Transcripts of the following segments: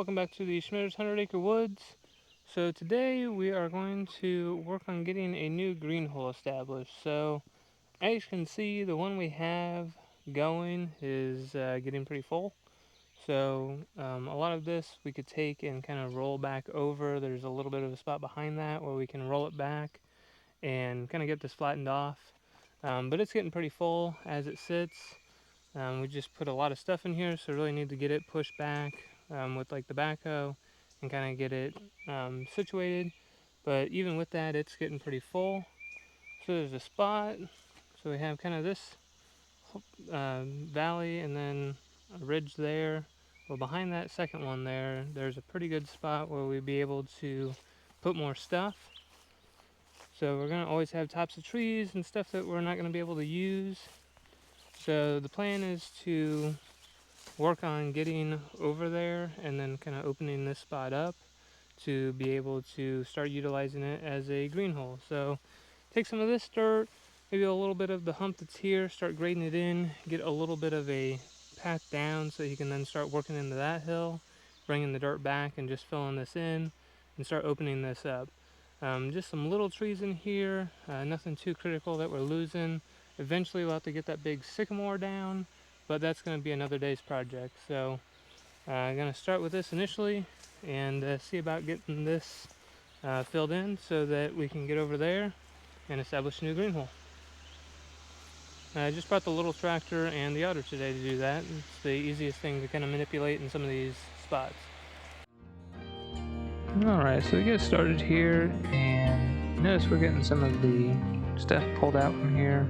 welcome back to the Schmitter's 100 Acre Woods. So today we are going to work on getting a new green hole established. So as you can see, the one we have going is getting pretty full. So a lot of this we could take and kind of roll back over. There's a little bit of a spot behind that where we can roll it back and kind of get this flattened off. But it's getting pretty full as it sits. We just put a lot of stuff in here, so really need to get it pushed back with like the backhoe and kind of get it situated. But even with that, it's getting pretty full. So there's a spot. So we have kind of this valley and then a ridge there. Well, behind that second one there's a pretty good spot where we'd be able to put more stuff. So we're going to always have tops of trees and stuff that we're not going to be able to use. So the plan is to work on getting over there and then kind of opening this spot up to be able to start utilizing it as a green hole. So take some of this dirt, maybe a little bit of the hump that's here, start grading it in, get a little bit of a path down so you can then start working into that hill, bringing the dirt back and just filling this in and start opening this up. Just some little trees in here, nothing too critical that we're losing. Eventually we'll have to get that big sycamore down, but that's going to be another day's project. So I'm going to start with this initially and see about getting this filled in so that we can get over there and establish a new green hole. I just brought the little tractor and the auger today to do that. It's the easiest thing to kind of manipulate in some of these spots. Alright, so we get started here, and notice we're getting some of the stuff pulled out from here.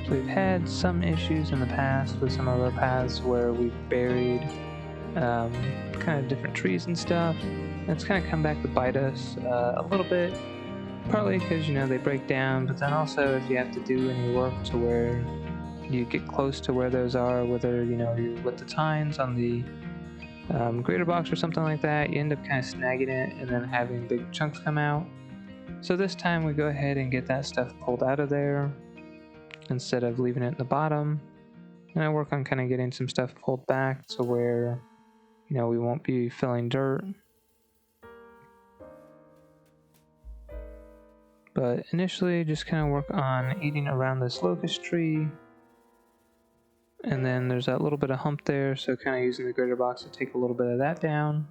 So we've had some issues in the past with some of our paths where we've buried kind of different trees and stuff. And it's kind of come back to bite us a little bit, partly because, you know, they break down, but then also if you have to do any work to where you get close to where those are, whether, you know, you're with the tines on the grater box or something like that, you end up kind of snagging it and then having big chunks come out. So this time we go ahead and get that stuff pulled out of there instead of leaving it in the bottom, and I work on kind of getting some stuff pulled back to where, you know, we won't be filling dirt. But initially just kind of work on eating around this locust tree, and then there's that little bit of hump there, so kind of using the grater box to take a little bit of that down.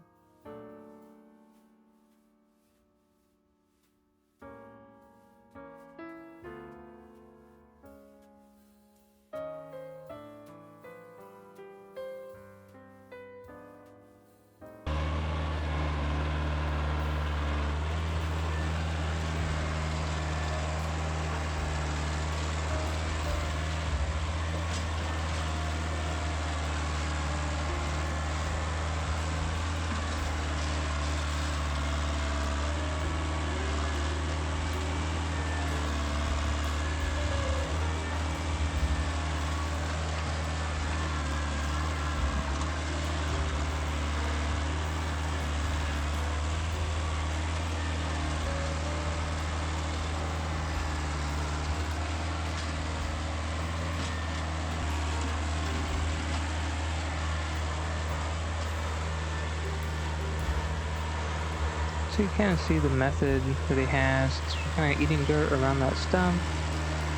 So you kind of see the method that he has. It's kind of eating dirt around that stump,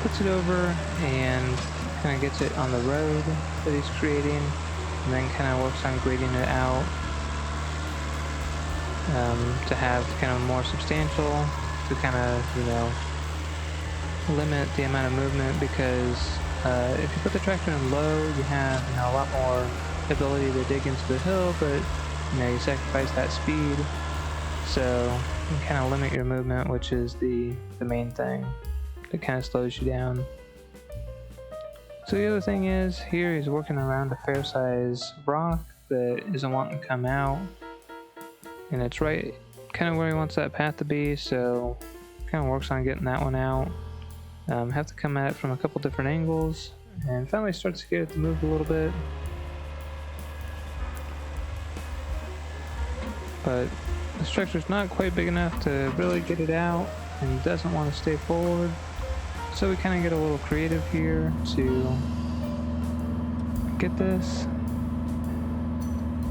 puts it over, and kind of gets it on the road that he's creating, and then kind of works on grading it out to have kind of more substantial, to kind of, you know, limit the amount of movement, because if you put the tractor in low, you have, you know, a lot more ability to dig into the hill, but, you know, you sacrifice that speed. So you can kind of limit your movement, which is the main thing that kind of slows you down. So the other thing is, here he's working around a fair size rock that isn't wanting to come out, and it's right kind of where he wants that path to be, so kind of works on getting that one out. Have to come at it from a couple different angles, and finally starts to get it to move a little bit. But the structure's not quite big enough to really get it out, and doesn't want to stay forward. So we kind of get a little creative here to get this.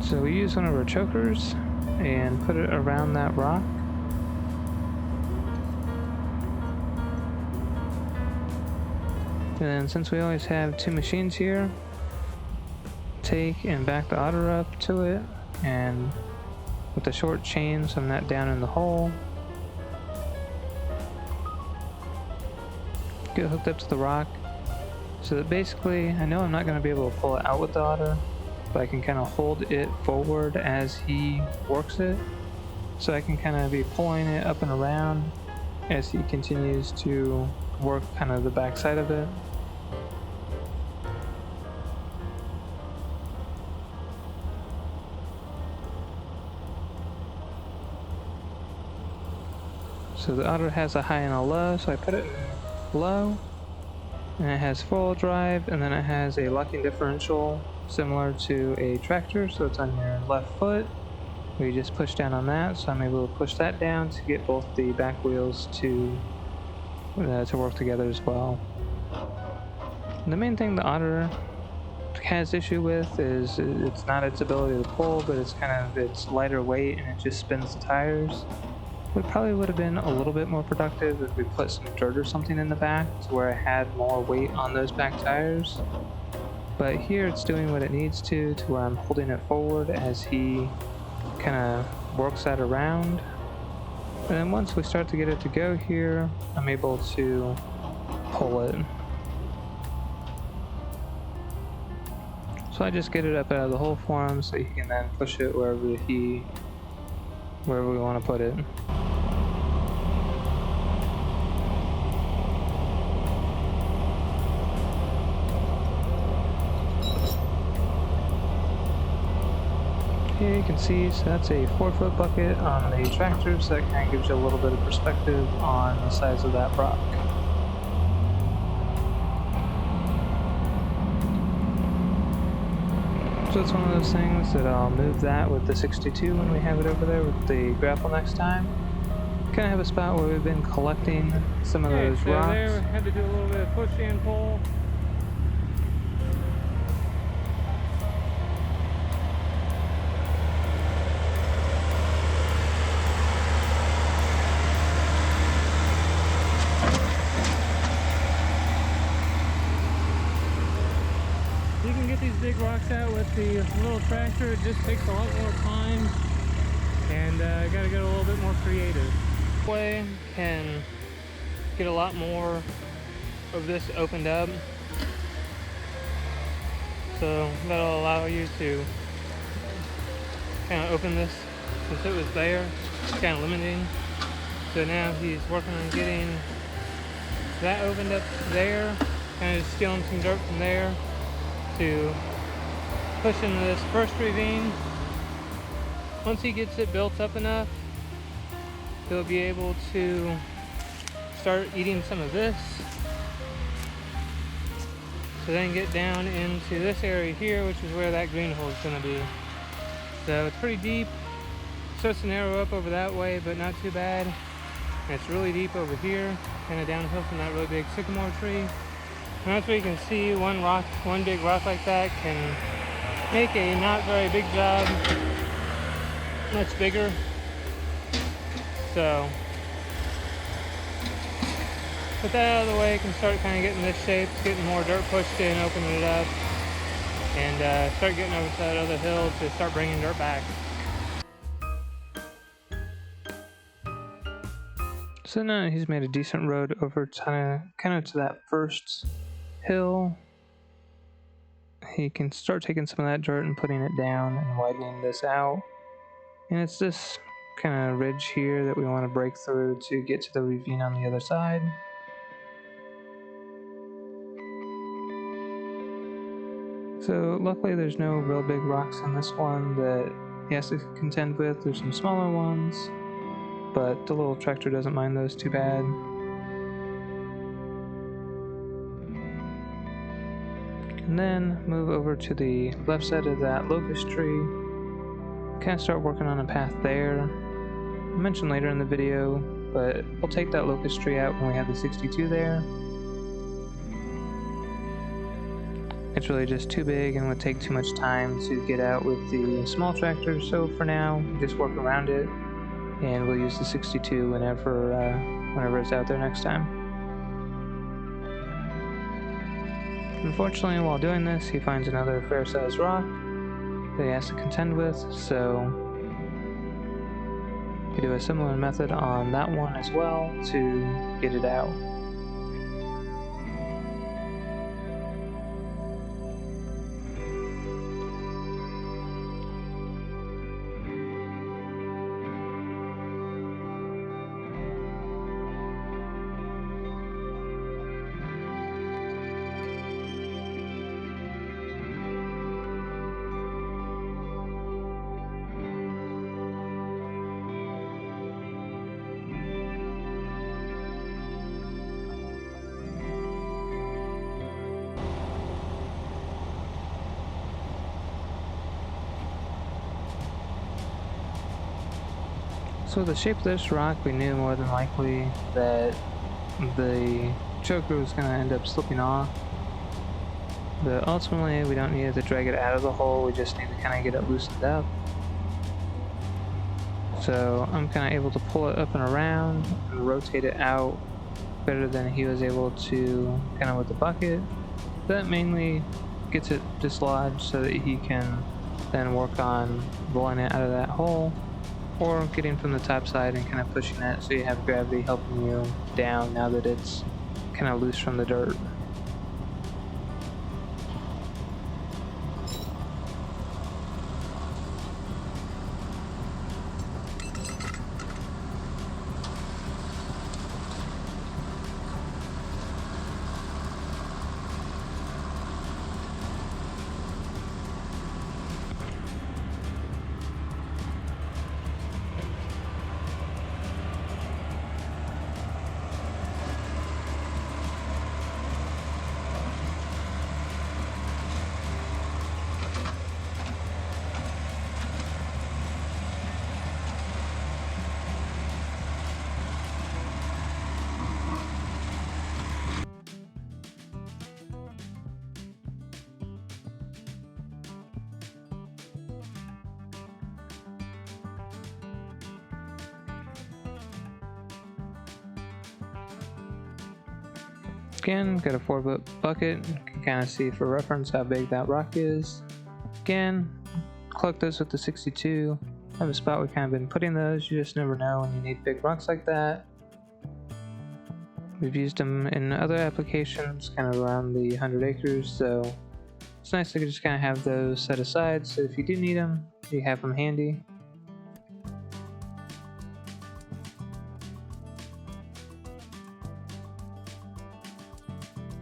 So we use one of our chokers and put it around that rock. And then since we always have two machines here, take and back the auger up to it, and with the short chain, so I'm not down in the hole, get hooked up to the rock, so that basically I know I'm not going to be able to pull it out with the auger, but I can kind of hold it forward as he works it, so I can kind of be pulling it up and around as he continues to work kind of the back side of it. So the auger has a high and a low, so I put it in low, and it has full drive, and then it has a locking differential similar to a tractor, so it's on your left foot. We just push down on that, so I'm able to push that down to get both the back wheels to work together as well. The main thing the auger has issue with is it's not its ability to pull, but it's kind of its lighter weight, and it just spins the tires. It probably would have been a little bit more productive if we put some dirt or something in the back to where I had more weight on those back tires. But here it's doing what it needs to where I'm holding it forward as he kind of works that around. And then once we start to get it to go here, I'm able to pull it. So I just get it up out of the hole for him so he can then push it wherever we want to put it. Here you can see, so that's a 4-foot bucket on the tractor, so that kind of gives you a little bit of perspective on the size of that rock. So it's one of those things that I'll move that with the 62 when we have it over there with the grapple next time. Kind of have a spot where we've been collecting some of those rocks. There we had to do a little bit of push and pull. You can get these big rocks out with the little tractor. It just takes a lot more time, and you gotta get a little bit more creative. This way can get a lot more of this opened up, so that'll allow you to kind of open this since it was there. It's kind of limiting. So now he's working on getting that opened up there, kind of just stealing some dirt from there to push into this first ravine. Once he gets it built up enough, he'll be able to start eating some of this, to then get down into this area here, which is where that green hole is going to be. So it's pretty deep. It starts to narrow up over that way, but not too bad. And it's really deep over here, kind of downhill from that really big sycamore tree. And that's where you can see one big rock like that can make a not very big job much bigger. So with that out of the way, you can start kind of getting this shape, getting more dirt pushed in, opening it up, and start getting over to that other hill to start bringing dirt back. So now he's made a decent road over kind of to that first hill. He can start taking some of that dirt and putting it down and widening this out. And it's this kind of ridge here that we want to break through to get to the ravine on the other side. So luckily there's no real big rocks on this one that he has to contend with. There's some smaller ones, but the little tractor doesn't mind those too bad. And then move over to the left side of that locust tree. Kind of start working on a path there. I mentioned later in the video, but we'll take that locust tree out when we have the 62 there. it's really just too big and would take too much time to get out with the small tractor. So for now, just work around it, and we'll use the 62 whenever it's out there next time. Unfortunately, while doing this, he finds another fair-sized rock that he has to contend with, so you do a similar method on that one as well to get it out. So the shape of this rock, we knew more than likely that the choker was going to end up slipping off, but ultimately we don't need to drag it out of the hole, we just need to kind of get it loosened up. So I'm kind of able to pull it up and around and rotate it out better than he was able to kind of with the bucket. That mainly gets it dislodged so that he can then work on rolling it out of that hole, or getting from the top side and kind of pushing it so you have gravity helping you down now that it's kind of loose from the dirt. Again, got a 4-foot bucket. You can kind of see for reference how big that rock is. Again, collect those with the 62. I have a spot we've kind of been putting those. You just never know when you need big rocks like that. We've used them in other applications, kind of around the 100 acres, so it's nice to just kind of have those set aside, so if you do need them, you have them handy.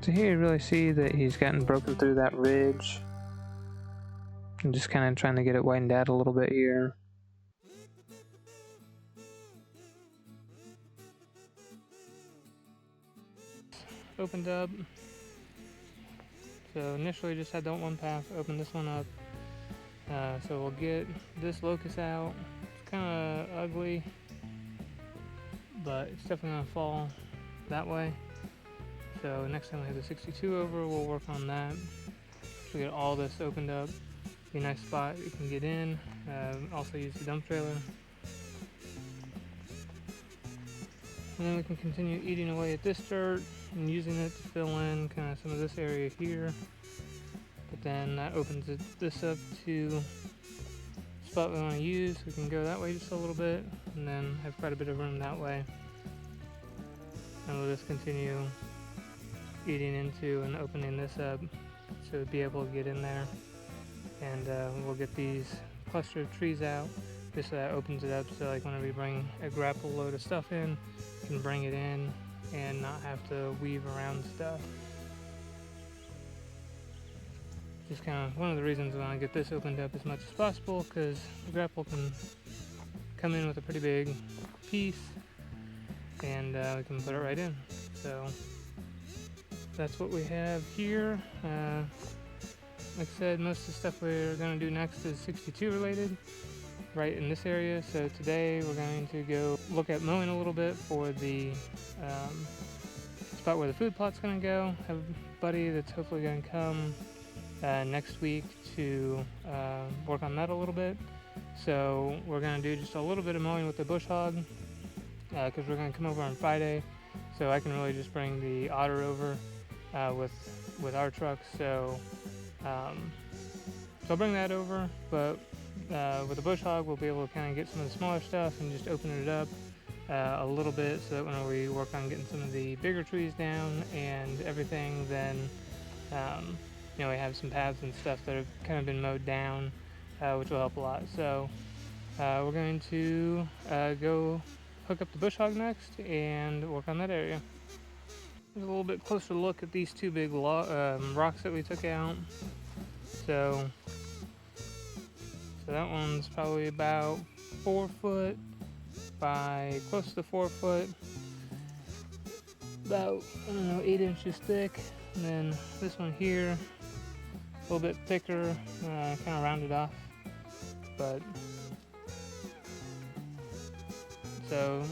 So here you really see that he's gotten broken through that ridge. I'm just kind of trying to get it widened out a little bit here. Opened up. So initially just had that one path, open this one up. So we'll get this locust out. It's kind of ugly, but it's definitely going to fall that way. So next time we have the 62 over, we'll work on that. So we get all this opened up. Be a nice spot you can get in. Also use the dump trailer. And then we can continue eating away at this dirt and using it to fill in kind of some of this area here. But then that opens this up to the spot we want to use. We can go that way just a little bit and then have quite a bit of room that way. And we'll just continue eating into and opening this up so we'll be able to get in there. And we'll get these cluster of trees out just so that opens it up, so like whenever we bring a grapple load of stuff in, you can bring it in and not have to weave around stuff. Just kind of one of the reasons we want to get this opened up as much as possible, because the grapple can come in with a pretty big piece and we can put it right in. So that's what we have here. Like I said, most of the stuff we're going to do next is 62 related, right in this area. So today we're going to go look at mowing a little bit for the spot where the food plot's going to go. Have a buddy that's hopefully going to come next week to work on that a little bit. So we're going to do just a little bit of mowing with the bush hog because we're going to come over on Friday. So I can really just bring the otter over with our truck. So I'll bring that over, but with the bush hog we'll be able to kind of get some of the smaller stuff and just open it up a little bit, so that when we work on getting some of the bigger trees down and everything, then we have some paths and stuff that have kind of been mowed down, which will help a lot. So we're going to go hook up the bush hog next and work on that area. Here's a little bit closer look at these two big rocks that we took out. So that one's probably about 4 foot by close to 4 foot, about 8 inches thick. And then this one here, a little bit thicker, kind of rounded off. But so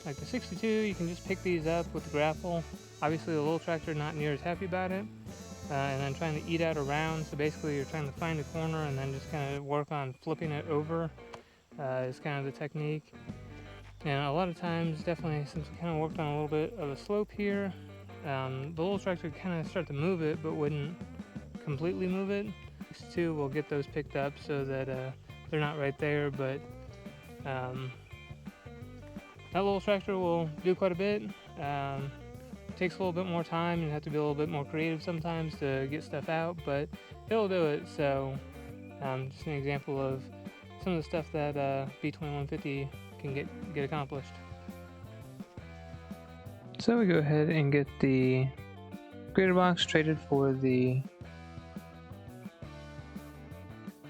like the 62, you can just pick these up with the grapple. Obviously the little tractor not near as happy about it. And then trying to eat out around, so basically you're trying to find a corner and then just kind of work on flipping it over is kind of the technique. And a lot of times, definitely since we kind of worked on a little bit of a slope here, the little tractor kind of start to move it but wouldn't completely move it. Next two, we'll get those picked up so that they're not right there, but that little tractor will do quite a bit. Takes a little bit more time, you have to be a little bit more creative sometimes to get stuff out, but it'll do it. So just an example of some of the stuff that B2150 can get accomplished. So we go ahead and get the grader box traded for the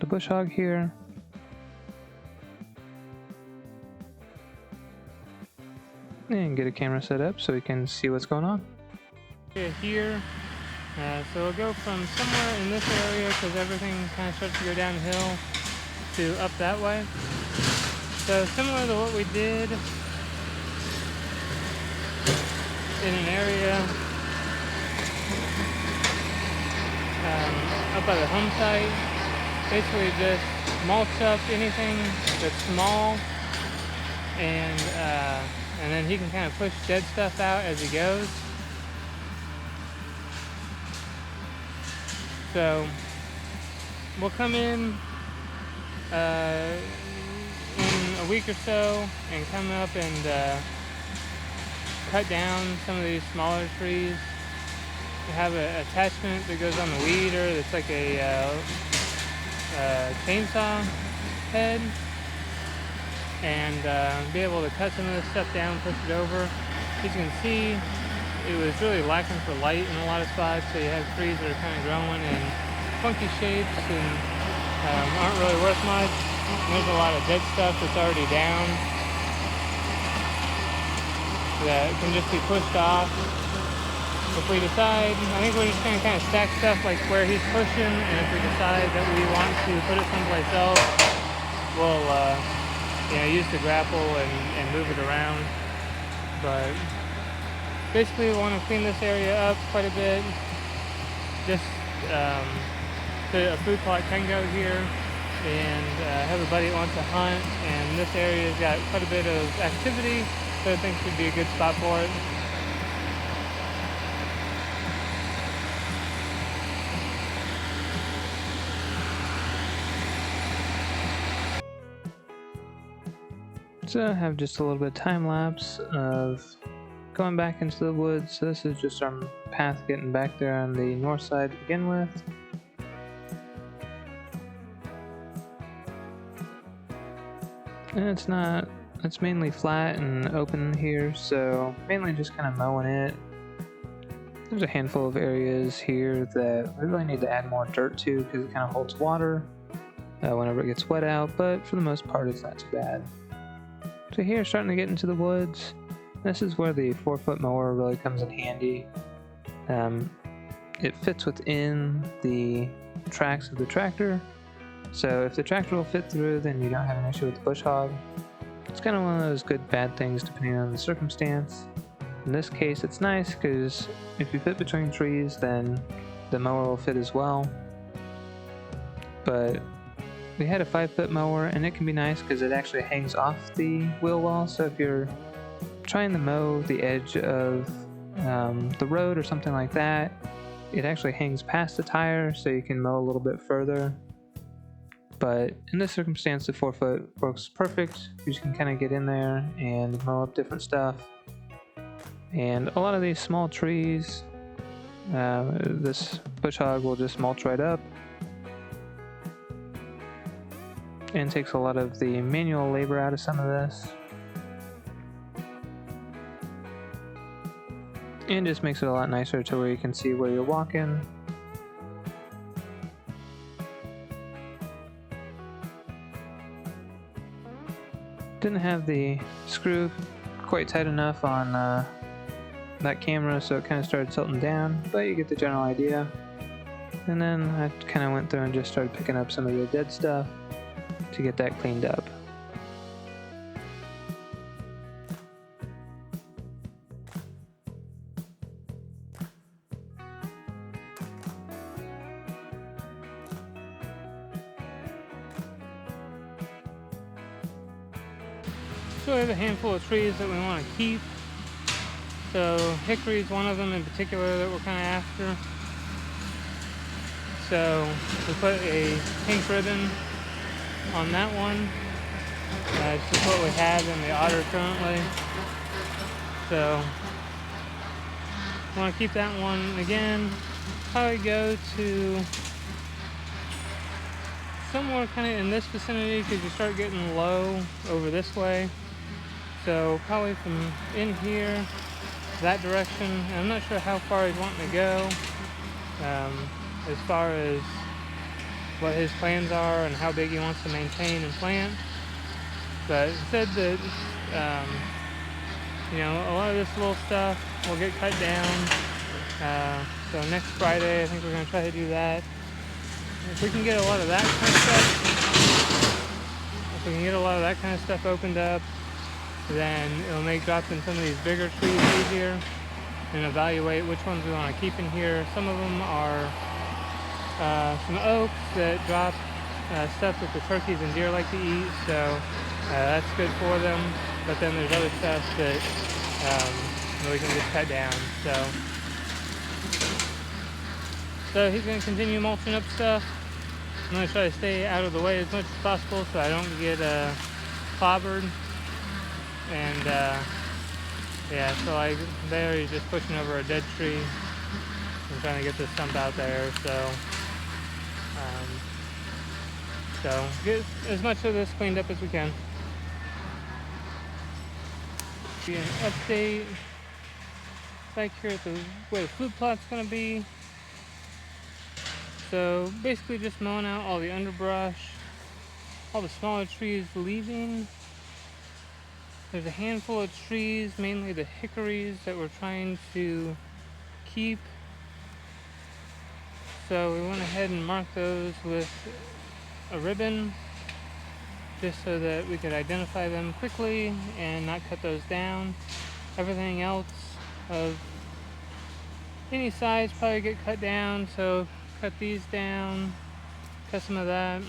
bush hog here. And get a camera set up so we can see what's going on. Here, so we'll go from somewhere in this area because everything kind of starts to go downhill to up that way. So similar to what we did in an area up by the home site, basically just mulch up anything that's small, and then he can kind of push dead stuff out as he goes. So we'll come in a week or so and come up and cut down some of these smaller trees. We have an attachment that goes on the weed eater that's like a chainsaw head, and be able to cut some of this stuff down, push it over. As you can see, it was really lacking for light in a lot of spots, so you have trees that are kind of growing in funky shapes and aren't really worth much. And there's a lot of dead stuff that's already down that can just be pushed off. If we decide, I think we're just going to kind of stack stuff like where he's pushing, and if we decide that we want to put it someplace else, we'll use the grapple and move it around. But basically we want to clean this area up quite a bit. Just so a food plot can go here, and have a buddy that wants to hunt, and this area's got quite a bit of activity, so I think would be a good spot for it. So I have just a little bit of time lapse of going back into the woods. So this is just our path getting back there on the north side to begin with. And it's mainly flat and open here, so mainly just kind of mowing it. There's a handful of areas here that we really need to add more dirt to because it kind of holds water whenever it gets wet out, but for the most part it's not too bad. So here, starting to get into the woods, this is where the 4-foot mower really comes in handy. It fits within the tracks of the tractor, so if the tractor will fit through, then you don't have an issue with the bush hog. It's kind of one of those good bad things depending on the circumstance. In this case it's nice because if you fit between trees, then the mower will fit as well. But we had a 5-foot mower, and it can be nice because it actually hangs off the wheel well. So if you're trying to mow the edge of the road or something like that, it actually hangs past the tire so you can mow a little bit further. But in this circumstance, the 4-foot works perfect. You just can kind of get in there and mow up different stuff. And a lot of these small trees, this bush hog will just mulch right up. And takes a lot of the manual labor out of some of this. And just makes it a lot nicer to where you can see where you're walking. Didn't have the screw quite tight enough on that camera, so it kind of started tilting down, but you get the general idea. And then I kind of went through and just started picking up some of the dead stuff to get that cleaned up. So we have a handful of trees that we want to keep. So hickory is one of them in particular that we're kind of after. So we put a pink ribbon on that one. It's just what we have in the Otter currently. So we want to keep that one. Again, probably go to somewhere kind of in this vicinity because you start getting low over this way. So probably from in here, that direction. And I'm not sure how far he's wanting to go as far as what his plans are and how big he wants to maintain and plant. But he said that you know, a lot of this little stuff will get cut down. So next Friday, I think we're going to try to do that. If we can get a lot of that kind of stuff, opened up, then it'll make dropping some of these bigger trees easier and evaluate which ones we want to keep in here. Some of them are some oaks that drop stuff that the turkeys and deer like to eat, so that's good for them. But then there's other stuff that we can just cut down. So he's going to continue mulching up stuff. I'm going to try to stay out of the way as much as possible so I don't get clobbered. And yeah, so like there he's just pushing over a dead tree. I'm trying to get this stump out there, so get as much of this cleaned up as we can. Be an update back here at where the flute plot's going to be. So basically just mowing out all the underbrush, all the smaller trees leaving. There's a handful of trees, mainly the hickories, that we're trying to keep. So we went ahead and marked those with a ribbon just so that we could identify them quickly and not cut those down. Everything else of any size probably get cut down, so cut these down, cut some of that.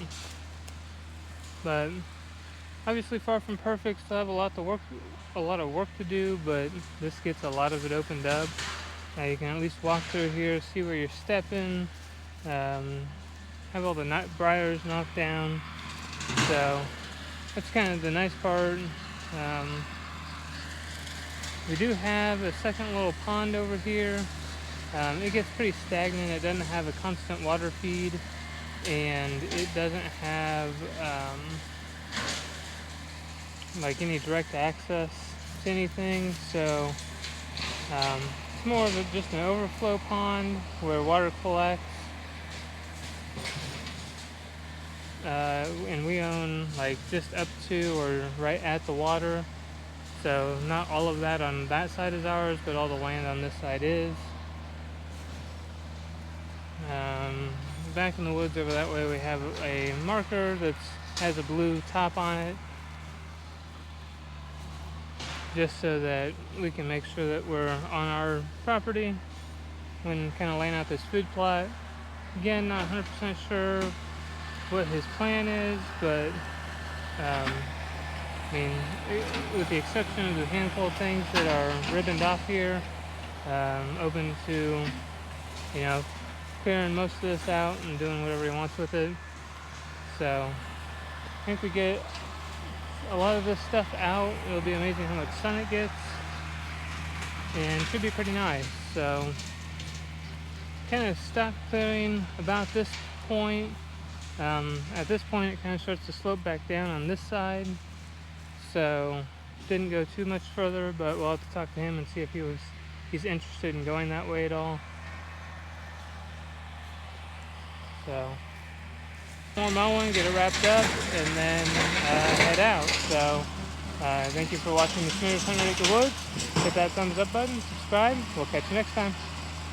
But obviously far from perfect, still have a lot of work to do, but this gets a lot of it opened up. Now you can at least walk through here, see where you're stepping, have all the briars knocked down. So that's kind of the nice part. We do have a second little pond over here. It gets pretty stagnant. It doesn't have a constant water feed, and it doesn't have like any direct access to anything. So it's more of just an overflow pond where water collects. And we own like just up to or right at the water. So not all of that on that side is ours, but all the land on this side is. Back in the woods over that way we have a marker that has a blue top on it, just so that we can make sure that we're on our property. when kind of laying out this food plot. Again, not 100% sure what his plan is, but I mean, with the exception of the handful of things that are ribboned off here, open to, you know, clearing most of this out and doing whatever he wants with it. So I think we get a lot of this stuff out. It'll be amazing how much sun it gets, and should be pretty nice. So kind of stopped clearing about this point. At this point it kind of starts to slope back down on this side, so didn't go too much further, but we'll have to talk to him and see if he's interested in going that way at all. So more mowing, get it wrapped up, and then head out. So thank you for watching the Schmitter at the Woods. Hit that thumbs up button, subscribe. We'll catch you next time.